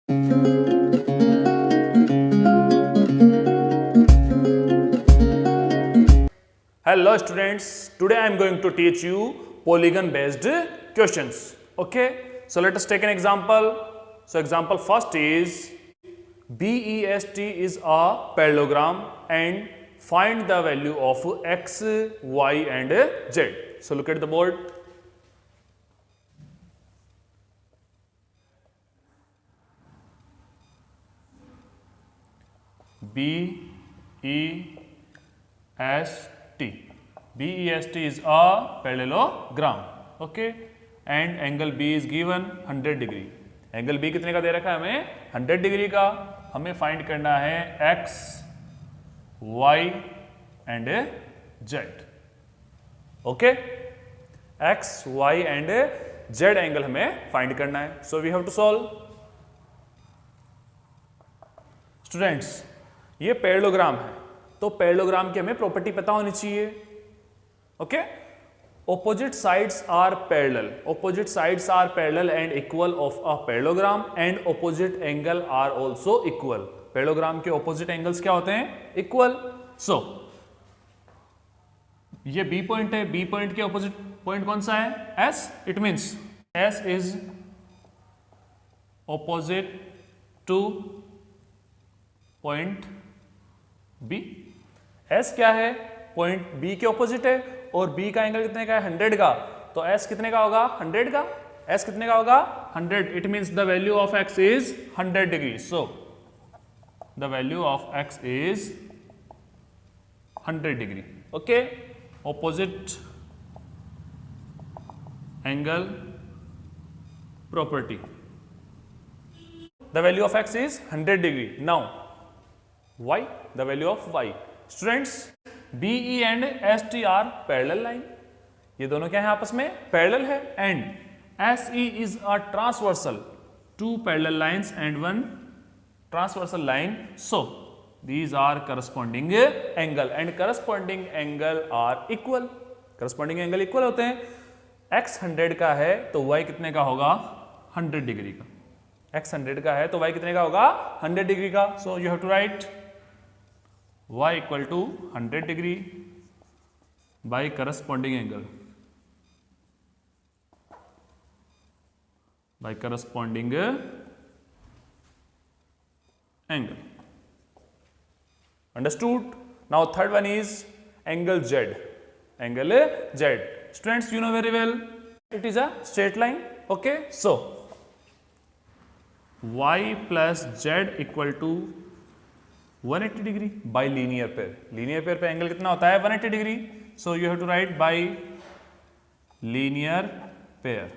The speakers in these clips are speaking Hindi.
Hello students, today I am going to teach you polygon based questions. Okay, so let us take an example. So example first is BEST is a parallelogram and find the value of x, y and z. So look at the board. BEST is a parallelogram, okay, and angle B is given 100 degree. Angle B कितने का दे रखा है हमें? 100 डिग्री का. हमें फाइंड करना है x, y and z. Okay, x, y and z angle हमें फाइंड करना है. So we have to solve. Students, ये पैरेललोग्राम है, तो पैरेललोग्राम की हमें प्रॉपर्टी पता होनी चाहिए. Okay, opposite sides are parallel. Opposite sides are parallel and equal of a parallelogram and opposite angle are also equal. Parallelogram के opposite angles क्या होते हैं? Equal. So ये B पॉइंट है, B पॉइंट के opposite पॉइंट कौन सा है? S. It means S is opposite to point B. S क्या है? पॉइंट B के opposite है और B का एंगल कितने का है? 100 का. तो S कितने का होगा? 100 का. S कितने का होगा? 100. It means the value of x is 100 degree. So the value of x is 100 degree. Okay, opposite angle property. The value of x is 100 degree. Now y, the value of y. Students, BE and ST are parallel line. ये दोनों क्या है? आपस में पैरेलल है. And SE is a transversal. Two parallel lines and one transversal line. So these are corresponding angle and corresponding angle are equal. Corresponding angle equal होते हैं. x 100 का है तो y कितने का होगा? 100 डिग्री का. x 100 का है तो y कितने का होगा? 100 डिग्री का. So you have to write y equal to 100 degree by corresponding angle. By corresponding angle. Understood? Now third one is angle Z. Angle Z. Students, you know very well it is a straight line. Okay, so y plus z equal to 180 degree by linear pair. Linear pair पे एंगल कितना होता है? 180 degree. So you have to write by linear pair.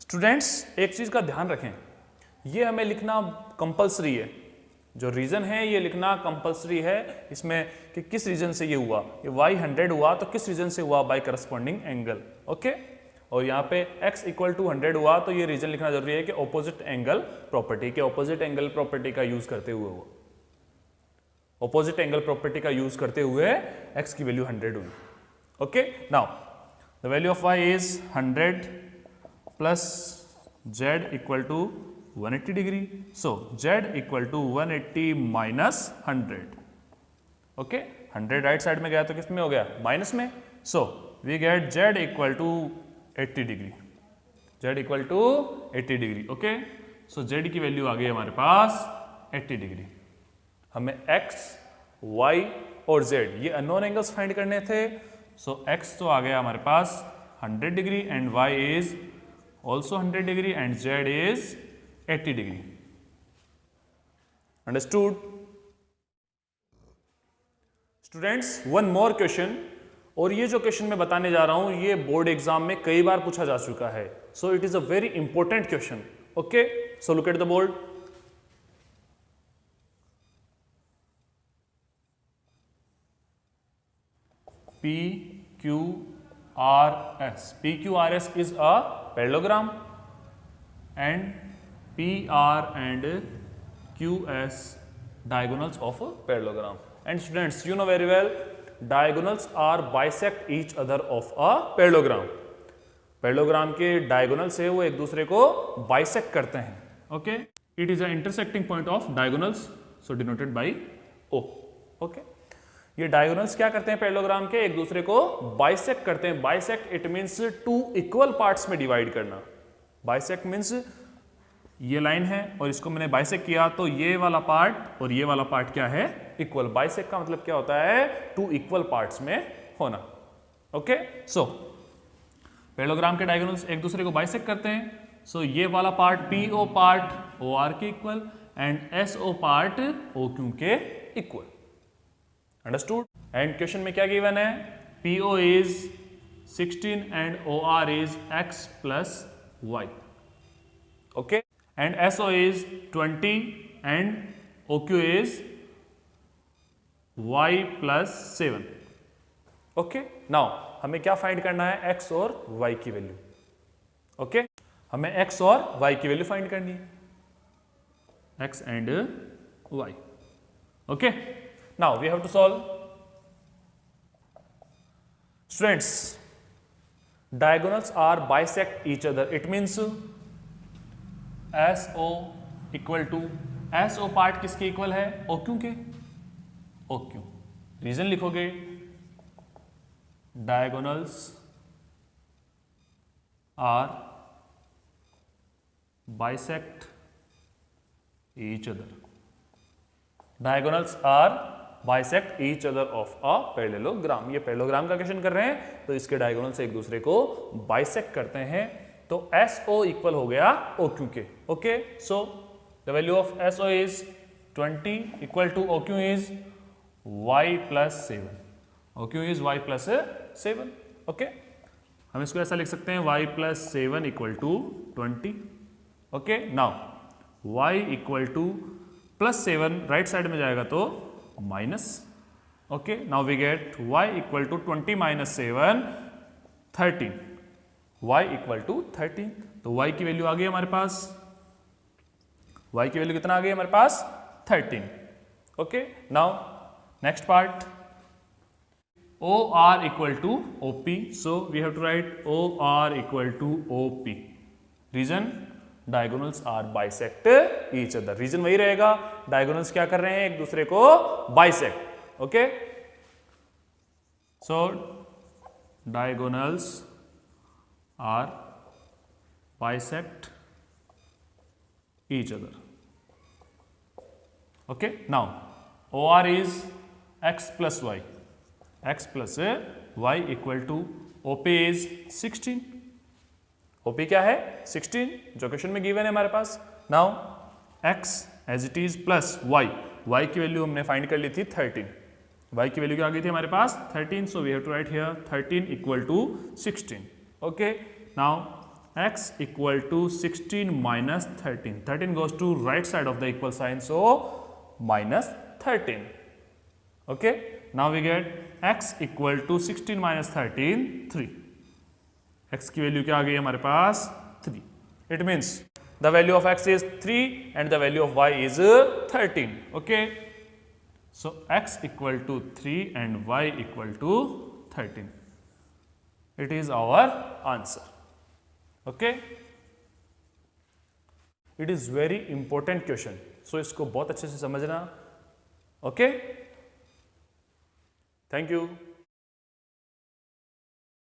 Students, एक चीज का ध्यान रखें, ये हमें लिखना कंपलसरी है. जो रीजन है ये लिखना कंपलसरी है इसमें कि किस रीजन से ये हुआ. ये y 100 हुआ तो किस रीजन से हुआ? Bye corresponding angle. ओके, और यहाँ पे x इक्वल टू 100 हुआ तो ये रीजन लिखना जरूरी है कि ऑपोजिट एंगल प्रॉपर्टी के ऑपोजिट एंगल प्रॉपर्टी का यूज करते हुए हुआ. ऑपोजिट एंगल प्रॉपर्टी का यूज करते हुए x की वैल्यू 100 हुई. Okay, now the value of y is 100 plus z equal to 180 degree. So z equal to 180 minus 100. Okay, 100 right side में गया तो किस में हो गया? माइनस में. So we get z equal to 80 degree. z equal to 80 degree. Okay, so z की वैल्यू आ गई हमारे पास 80 डिग्री. हमें x, y और z ये अननोन एंगल्स फाइंड करने थे. सो x तो आ गया हमारे पास 100 degree and y is also 100 degree and z is 80 degree. Understood? Students, one more question. और ये जो क्वेश्चन मैं बताने जा रहा हूं ये बोर्ड एग्जाम में कई बार पूछा जा चुका है. So it is a very important question. Okay, so look at the board. PQRS. PQRS is a parallelogram and PR and QS diagonals of a parallelogram. And students, you know very well, diagonals are bisect each other of a parallelogram. Parallelogram के डायगोनल से वो एक दूसरे को बाइसेक्ट करते हैं. Okay, it is a intersecting point of diagonals, so denoted by O. Okay, ये डायगोनल्स क्या करते हैं पैरेललोग्राम के, एक दूसरे को बाइसेक्ट करते हैं। Bisect it means two equal parts में डिवाइड करना। बाइसेक्ट मींस ये लाइन है और इसको मैंने बाइसेक्ट किया तो ये वाला पार्ट और ये वाला पार्ट क्या है, इक्वल। बाइसेक्ट का मतलब क्या होता है, टू इक्वल पार्ट्स में होना। ओके, सो पैरेललोग्राम के डायगोनल्स एक दूसरे को बाइसेक्ट करते हैं। सो ये वाला पार्ट PO पार्ट OR के equal and SO part OQ के इक्वल। अंडरस्टूड? एंड क्वेश्चन में क्या गिवन है, PO is 16 and OR is x plus y। Okay, and SO is 20 and OQ is y plus 7। Okay, now हमें क्या फाइंड करना है, x और y की वैल्यू। ओके, हमें x और y की वैल्यू फाइंड करनी है, x and y। Okay, now we have to solve. Students, diagonals are bisect each other, it means SO equal to, SO part किसके इक्वल है, OQ के। OQ रीजन लिखोगे, diagonals are bisect each other. Diagonals are bisect each other of a parallelogram. ये पैरेललोग्राम का क्वेश्चन कर रहे हैं तो इसके डायगोनल्स एक दूसरे को बाइसेक्ट करते हैं। तो SO इक्वल हो गया OQ के। Okay, so the value of SO is 20 equal to OQ is y plus 7। OQ is y plus 7। Okay, हम इसको ऐसा लिख सकते हैं y plus 7 equal to 20। Okay, now y equal to plus 7 right side में जाएगा तो minus. Okay, now we get y equal to 20 minus 7 13। y equal to 13, तो y की वैल्यू आ गई हमारे पास, y की वैल्यू कितना आ गई हमारे पास, 13। Okay, now next part, OR equal to OP, so we have to write OR equal to OP। Reason, diagonals are bisect each other. Reason वही रहेगा, डायगोनल्स क्या कर रहे हैं, एक दूसरे को bisect. Okay, so diagonals are bisect each other। okay, now OR is x plus y, x plus y equal to OP is 16। OP क्या है, 16 जो क्वेश्चन में गिवन है हमारे पास। now x as it is plus y, y की वैल्यू हमने फाइंड कर ली थी 13, y की वैल्यू क्या आ गई थी हमारे पास 13, so we have to write here 13 equal to 16। okay, now x equal to 16 minus 13, 13 goes to right side of the equal sign, so minus 13। okay, now we get x equal to 16 minus 13 3। x की वैल्यू क्या आ गई हमारे पास 3। it means the value of x is 3 and the value of y is 13। okay, so x equal to 3 and y equal to 13, it is our answer। okay, it is very important question, so इसको बहुत अच्छे से समझना। okay, thank you।